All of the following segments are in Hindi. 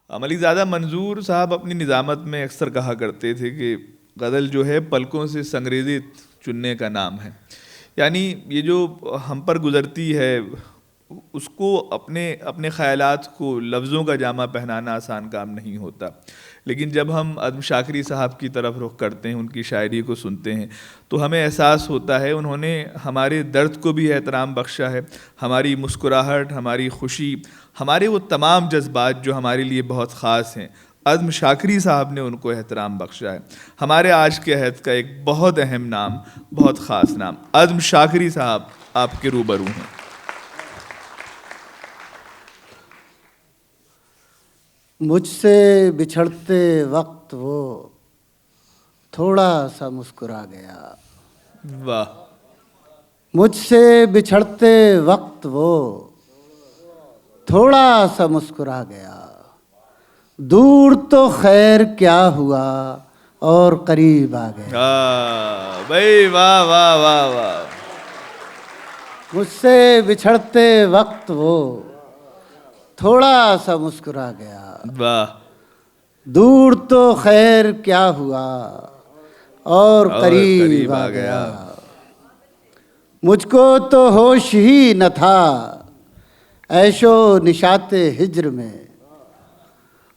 मलिकज़ादा मंजूर साहब अपनी निज़ामत में अक्सर कहा करते थे कि गज़ल जो है पलकों से संग्रेजित चुनने का नाम है। यानी ये जो हम पर गुज़रती है उसको अपने अपने ख़यालात को लफ्ज़ों का जामा पहनाना आसान काम नहीं होता। लेकिन जब हम अज़्म शाकरी साहब की तरफ रुख करते हैं, उनकी शायरी को सुनते हैं, तो हमें एहसास होता है उन्होंने हमारे दर्द को भी एहतराम बख्शा है, हमारी मुस्कुराहट, हमारी खुशी, हमारे वो तमाम जज्बात जो हमारे लिए बहुत ख़ास हैं, अज़्म शाकरी साहब ने उनको एहतराम बख्शा है। हमारे आज के अहद का एक बहुत अहम नाम, बहुत ख़ास नाम, अज़्म शाकरी साहब आपके रूबरू हैं। मुझसे बिछड़ते वक्त वो थोड़ा सा मुस्कुरा गया। वाह। मुझसे बिछड़ते वक्त वो थोड़ा सा मुस्कुरा गया। दूर तो खैर क्या हुआ और करीब आ गया। भाई वाह वाह वाह वाह। मुझसे बिछड़ते वक्त वो थोड़ा सा मुस्कुरा गया। वाह। दूर तो खैर क्या हुआ और करीब आ गया। मुझको तो होश ही न था ऐशो निशाते हिज्र में।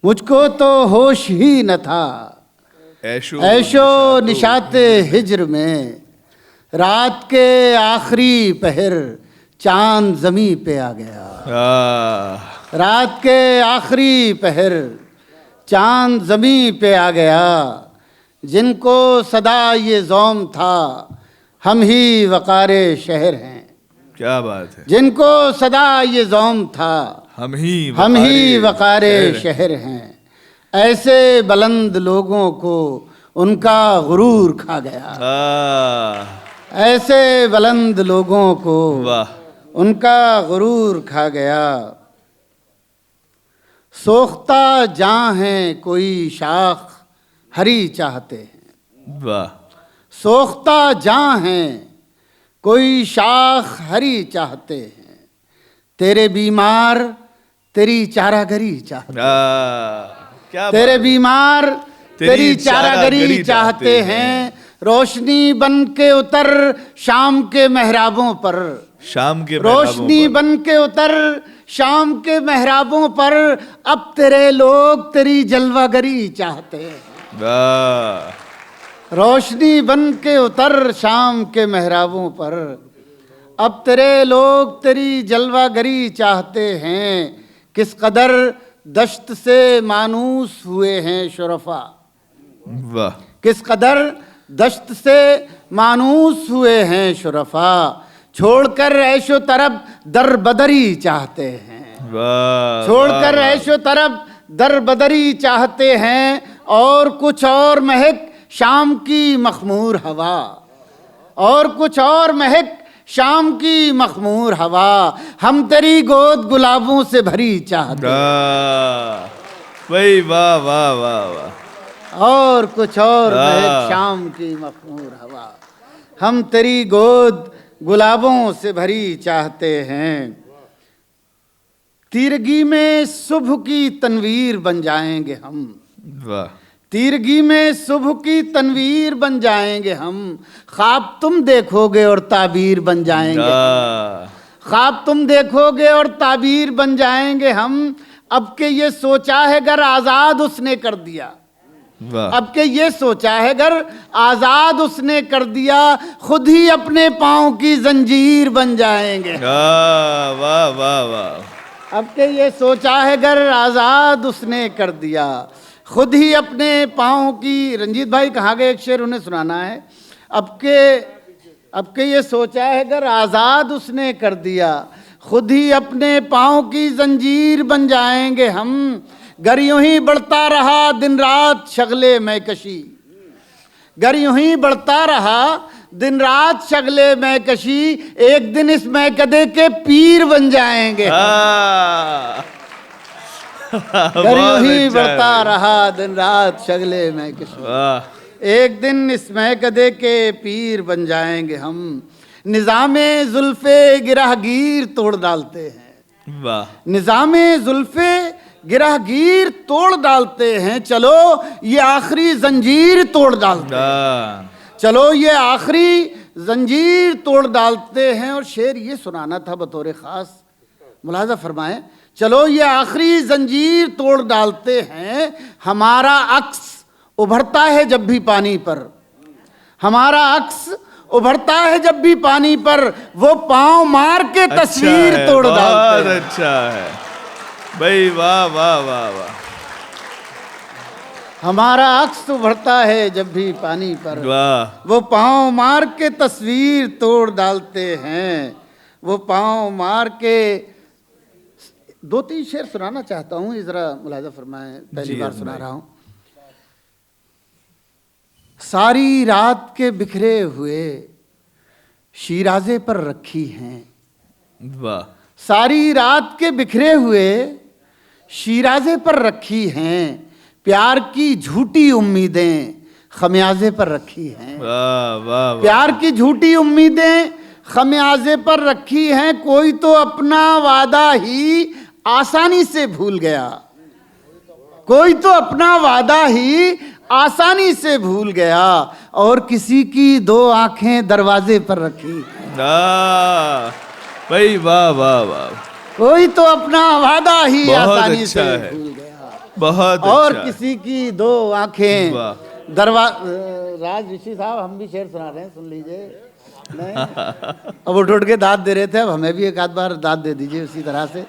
मुझको तो होश ही न था ऐशो निशाते हिज्र में। रात के आखिरी पहर चांद ज़मीं पे आ गया। रात के आखिरी पहर चांद ज़मीं पे आ गया। जिनको सदा ये ज़ौम था हम ही वक़ारे शहर हैं। क्या बात है। जिनको सदा ये ज़ौम था हम ही वक़ारे शहर हैं। ऐसे बुलंद लोगों को उनका गुरूर खा गया। ऐसे बुलंद लोगों को उनका गुरूर खा गया। सोख्ता जां है कोई शाख हरी चाहते हैं। वाह। सोख्ता जां है कोई शाख हरी चाहते हैं। तेरे बीमार तेरी चारागरी चाहते हैं। तेरे बीमार तेरी चारागरी चाहते हैं। रोशनी बन के उतर शाम के मेहराबों पर। रोशनी बन के उतर शाम के मेहराबों पर। अब तेरे लोग तेरी जलवागरी चाहते हैं। रोशनी बन के उतर शाम के मेहराबों पर। अब तेरे लोग तेरी जलवागरी चाहते हैं। किस कदर दश्त से मानूस हुए हैं शुरफा। वाह। किस कदर दश्त से मानूस हुए हैं शुरफा। छोड़कर ऐशो तरब दर बदरी चाहते हैं। छोड़कर ऐशो तरब दर बदरी चाहते हैं। और कुछ और महक शाम की मखमूर हवा। और कुछ और महक शाम की मखमूर हवा। हम तेरी गोद गुलाबों से भरी चाहते हैं। भाई वाह वाह वाह वाह। और कुछ और महक शाम की मखमूर हवा। हम तेरी गोद गुलाबों से भरी चाहते हैं। तीरगी में सुबह की तनवीर बन जाएंगे हम। वाह। तीरगी में सुबह की तनवीर बन जाएंगे हम। ख्वाब तुम देखोगे और ताबीर बन जाएंगे। ख्वाब तुम देखोगे और ताबीर बन जाएंगे हम। अब के ये सोचा है गर आज़ाद उसने कर दिया। अब के ये सोचा है गर आज़ाद उसने कर दिया। खुद ही अपने पाँव की जंजीर बन जाएंगे। वाह वाह वाह। अब के ये सोचा है गर आज़ाद उसने कर दिया। खुद ही अपने पाँव की। रंजीत भाई कहाँ गए? एक शेर उन्हें सुनाना है। अब के ये सोचा है गर आज़ाद उसने कर दिया। खुद ही अपने पाँव की जंजीर बन जाएंगे हम। गर यूं ही बढ़ता रहा दिन रात शगले में कशी। गर यूं ही बढ़ता रहा दिन रात शगले में कशी। एक दिन इस मैकदे के पीर बन जाएंगे। गर यूं ही बढ़ता रहा दिन रात शगले में कशी। एक दिन इस मैकदे के पीर बन जाएंगे हम। निज़ामे जुल्फे गिरहगीर तोड़ डालते हैं। वाह। निज़ामे जुल्फे गिरहगीर तोड़ डालते हैं, चलो ये आखिरी जंजीर तोड़ डालते हैं, चलो ये आखिरी जंजीर तोड़ डालते हैं। और शेर ये सुनाना था बतौर खास, मुलाजा फरमाएं, चलो ये आखिरी जंजीर तोड़ डालते हैं, हमारा अक्स उभरता है जब भी पानी पर, हमारा अक्स उभरता है जब भी पानी पर, वो पांव मार के तस्वीर तोड़ डालते हैं। बहुत अच्छा है भाई, वाह वाह वाह वाह। हमारा अक्स उभरता है जब भी पानी पर, वाह। वो पांव मार के तस्वीर तोड़ डालते हैं, वो पांव मार के। 2-3 शेर सुनाना चाहता हूँ, जरा मुलाजा फरमाएं, पहली बार सुना रहा हूँ। सारी रात के बिखरे हुए शीराजे पर रखी हैं, वाह। सारी रात के बिखरे हुए शीराजे पर रखी हैं, प्यार की झूठी उम्मीदें खमियाजे पर रखी हैं, वाह वाह। प्यार की झूठी उम्मीदें खमियाजे पर रखी हैं, कोई तो अपना वादा ही आसानी से भूल गया, कोई तो अपना वादा ही आसानी से भूल गया, और किसी की 2 आंखें दरवाजे पर रखी। भाई वाह वाह वाह। कोई तो अपना वादा ही आसानी अच्छा से है, भूल गया, बहुत और अच्छा। किसी की 2 आंखें वाह। राज ऋषि साहब, हम भी शेर सुना रहे हैं, सुन लीजिए। नहीं अब उठ के दाद दे रहे थे, अब हमें भी एक आध बार दाद दे दीजिए उसी तरह से।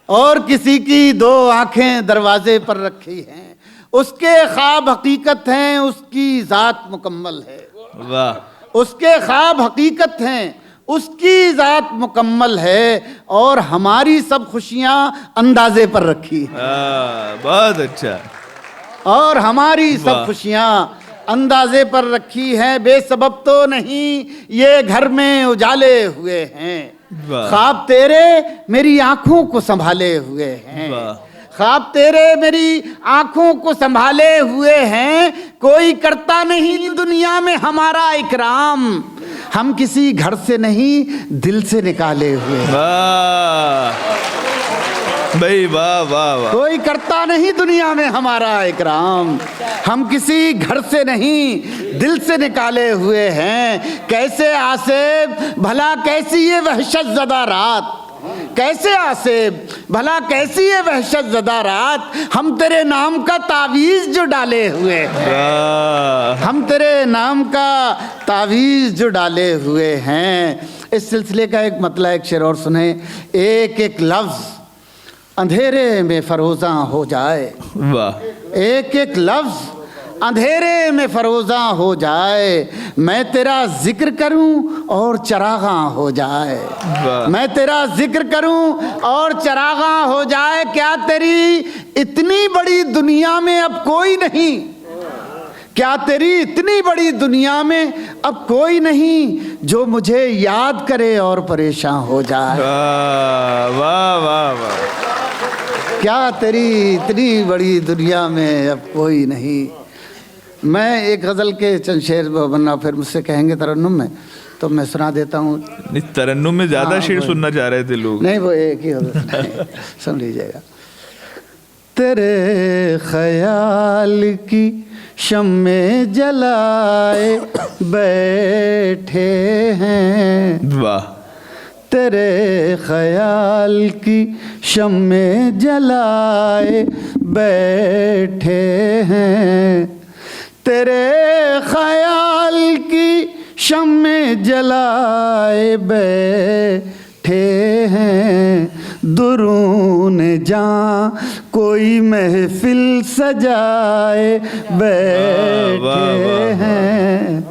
और किसी की 2 आंखें दरवाजे पर रखी हैं, उसके ख्वाब हकीकत हैं, उसकी जात मुकम्मल है, वाह। उसके ख्वाब हकीकत हैं, उसकी जात मुकम्मल है, और हमारी सब खुशियां अंदाजे पर रखी हैं, बहुत अच्छा। और हमारी सब खुशियां अंदाजे पर रखी हैं, बेसबब तो नहीं ये घर में उजाले हुए हैं, ख्वाब तेरे मेरी आंखों को संभाले हुए हैं, ख्वाब तेरे मेरी आंखों को संभाले हुए हैं, कोई करता नहीं दुनिया में हमारा इकराम, हम किसी घर से नहीं दिल से निकाले हुए हैं। भाई वाह वाह वाह। कोई करता नहीं दुनिया में हमारा इकराम, हम किसी घर से नहीं दिल से निकाले हुए हैं। कैसे आसेब भला कैसी ये वहशत ज़दा रात, कैसे आसेब भला कैसी ये वहशत ज़दा रात, हम तेरे नाम का तावीज़ जो डाले हुए हैं, हम तेरे नाम का तावीज़ जो डाले हुए हैं। इस सिलसिले का एक मतलब एक शेर और सुने। एक एक लफ्ज़ अंधेरे में फरोज़ा हो जाए, वाह। एक एक लफ्ज़ अंधेरे में फरोज़ा हो जाए, मैं तेरा जिक्र करूं और चरागा हो जाए, मैं तेरा जिक्र करूं और चरागा हो जाए, क्या तेरी इतनी बड़ी दुनिया में अब कोई नहीं, क्या तेरी इतनी बड़ी दुनिया में अब कोई नहीं जो मुझे याद करे और परेशान हो जाए। वाह वाह वाह। क्या तेरी इतनी बड़ी दुनिया में अब कोई नहीं। मैं एक गज़ल के चंद शेर बनना, फिर मुझसे कहेंगे तरन्नुम में, तो मैं सुना देता हूँ। तरन्नुम में ज़्यादा शेर सुनना चाह रहे थे लोग। नहीं, वो एक ही सुन लीजिएगा। तेरे ख्याल की शम्मे जलाए बैठे हैं, वाह। तेरे ख्याल की शम्मे जलाए बैठे हैं, तेरे ख्याल की शम्मे जलाए बैठे हैं, दुरून जां कोई महफिल सजाए बैठे हैं,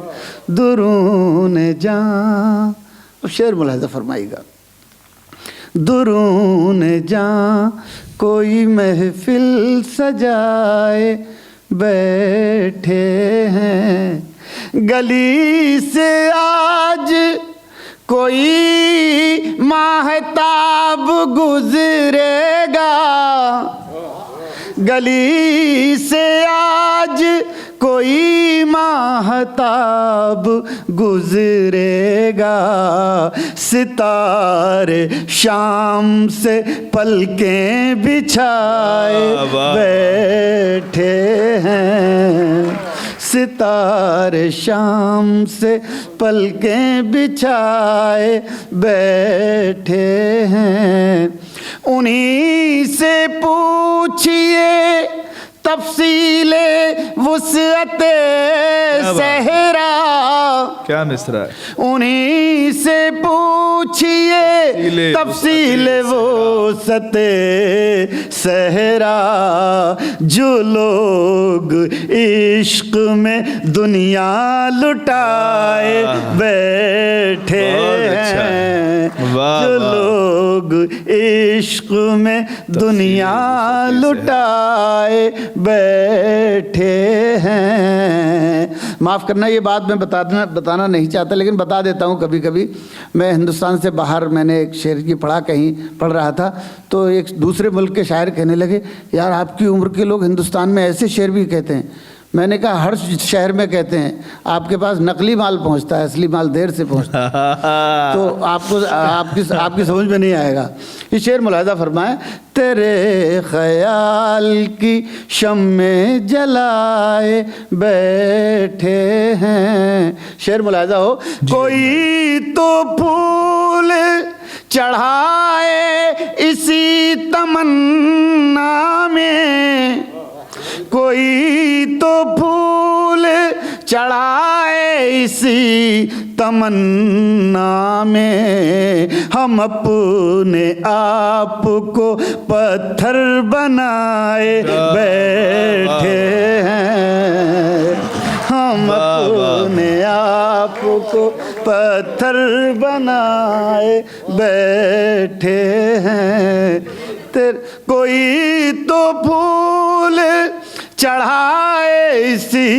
दुरून जां। शेर मुलाहिज़ा फरमाइएगा। दुरून जां कोई महफिल सजाए बैठे हैं, गली से आज कोई माहताब गुजरेगा, गली से आज कोई माहताब गुजरेगा, सितारे शाम से पलकें बिछाए बैठे हैं, सितारे शाम से पलकें बिछाए बैठे हैं। उन्हीं से पूछिए तफसीले वुसअते सहरा, क्या मिसरा है? उन्हीं से पूछिए तफसीले वुसअते सहरा, जो लोग इश्क में दुनिया लुटाए बैठे हैं, जो लोग इश्क में दुनिया लुटाए बैठे हैं। माफ़ करना, ये बात मैं बताना नहीं चाहता, लेकिन बता देता हूँ। कभी कभी मैं हिंदुस्तान से बाहर, मैंने एक शेर की पढ़ रहा था, तो एक दूसरे मुल्क के शायर कहने लगे, यार आपकी उम्र के लोग हिंदुस्तान में ऐसे शेर भी कहते हैं। मैंने कहा हर शहर में कहते हैं, आपके पास नकली माल पहुंचता है, असली माल देर से पहुंचता है। तो आपकी समझ में नहीं आएगा। ये शेर मुलाहिजा फरमाए, तेरे ख्याल की शम्मे जलाए बैठे हैं। शेर मुलाहिजा हो, कोई तो फूल चढ़ाए इसी तमन्ना में, कोई तो फूल चढ़ाए इसी तमन्ना में, हम अपने आप को पत्थर बनाए बैठे हैं, हम अपने आप को पत्थर बनाए बैठे हैं। कोई तो फूल चढ़ाए इसी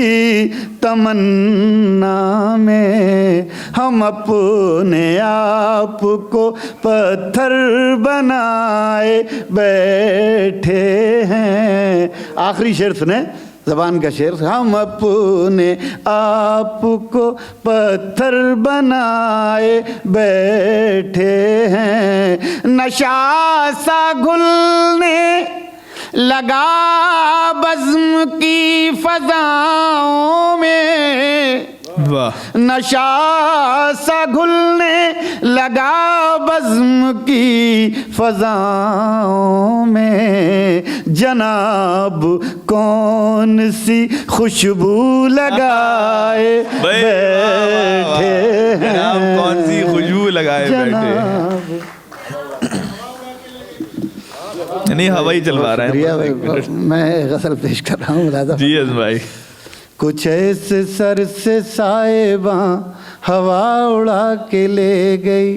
तमन्ना में, हम अपने आप को पत्थर बनाए बैठे हैं। आखिरी शेर सुने, ज़बान का शेर, हम अपने आप को पत्थर बनाए बैठे हैं। नशा सा घुलने लगा बज़्म की फ़ज़ाओं में, नशा सा घुलने लगा बज़्म की फ़ज़ाओं में, जनाब कौन सी खुशबू लगाए बैठे हैं, कौन सी खुशबू लगाए बैठे। नहीं, हवाई चलवा रहा है। मैं गज़ल पेश कर रहा हूँ जी भाई। कुछ ऐसे सर से साहिबा हवा उड़ा के ले गई,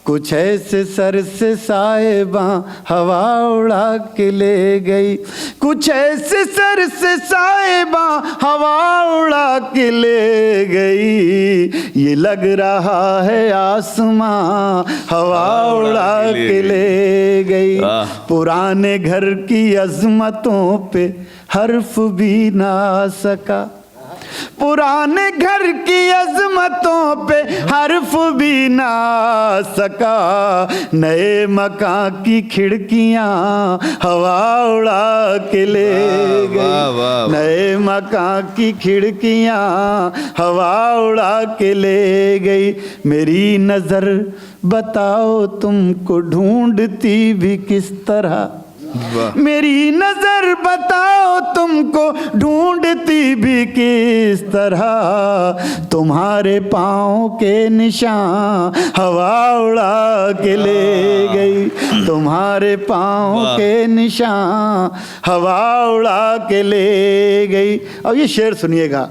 कुछ ऐसे सर से साहिबा हवा उड़ा के ले गई, कुछ ऐसे सर से साहिबा हवा उड़ा के ले गई, ये लग रहा है आसमां हवा उड़ा के ले गई। पुराने घर की अजमतों पे हर्फ भी ना सका, पुराने घर की अजमतों पे हर्फ भी ना सका, नए मकान की खिड़कियां हवा उड़ा के ले गई, नए मकान की खिड़कियां हवा उड़ा के ले गई। मेरी नज़र बताओ तुमको ढूंढती भी किस तरह, मेरी नजर बताओ तुमको ढूंढती भी किस तरह, तुम्हारे पाँव के निशान हवा उड़ा के ले गई, तुम्हारे पाँव के निशान हवा उड़ा के ले गई। अब ये शेर सुनिएगा,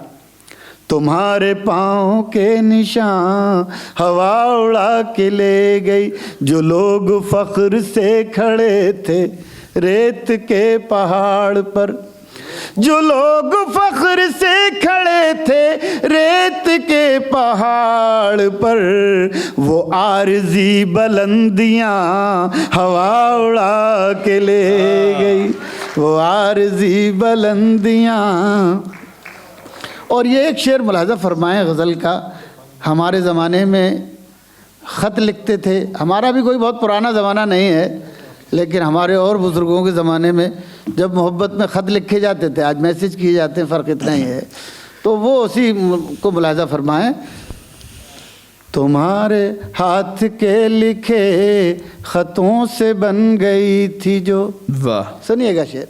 तुम्हारे पाँव के निशान हवा उड़ा के ले गई, जो लोग फख्र से खड़े थे रेत के पहाड़ पर, जो लोग फख्र से खड़े थे रेत के पहाड़ पर, वो आरज़ी बुलंदियाँ हवा उड़ा के ले गई, वो आरज़ी बुलंदियाँ और ये एक शेर मुलाहजा फरमाएं गज़ल का, हमारे ज़माने में ख़त लिखते थे, हमारा भी कोई बहुत पुराना ज़माना नहीं है, लेकिन हमारे और बुज़ुर्गों के ज़माने में जब मोहब्बत में ख़त लिखे जाते थे, आज मैसेज किए जाते हैं, फ़र्क इतना ही है। तो वो उसी को मुलाहजा फरमाएं। तुम्हारे हाथ के लिखे ख़तों से बन गई थी जो, वाह, सुनिएगा शेर,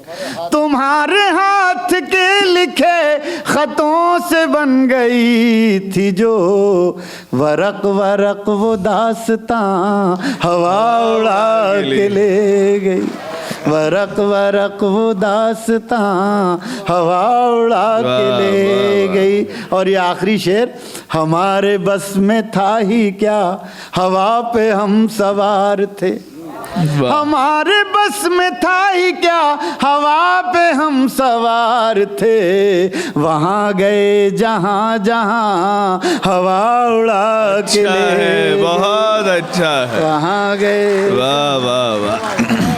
तुम्हारे हाथ के लिखे ख़तों से बन गई थी जो, वरक वरक वो दास्तां हवा उड़ा के ले गई, वरक वरक वो दास्तां हवा उड़ा के ले गई। और ये आखिरी शेर, हमारे बस में था ही क्या, हवा पे हम सवार थे, हमारे बस में था ही क्या, हवा पे हम सवार थे, वहाँ गए जहाँ जहाँ हवा उड़ा के ले, बहुत अच्छा है, वहाँ गए। वाह वाह वाह।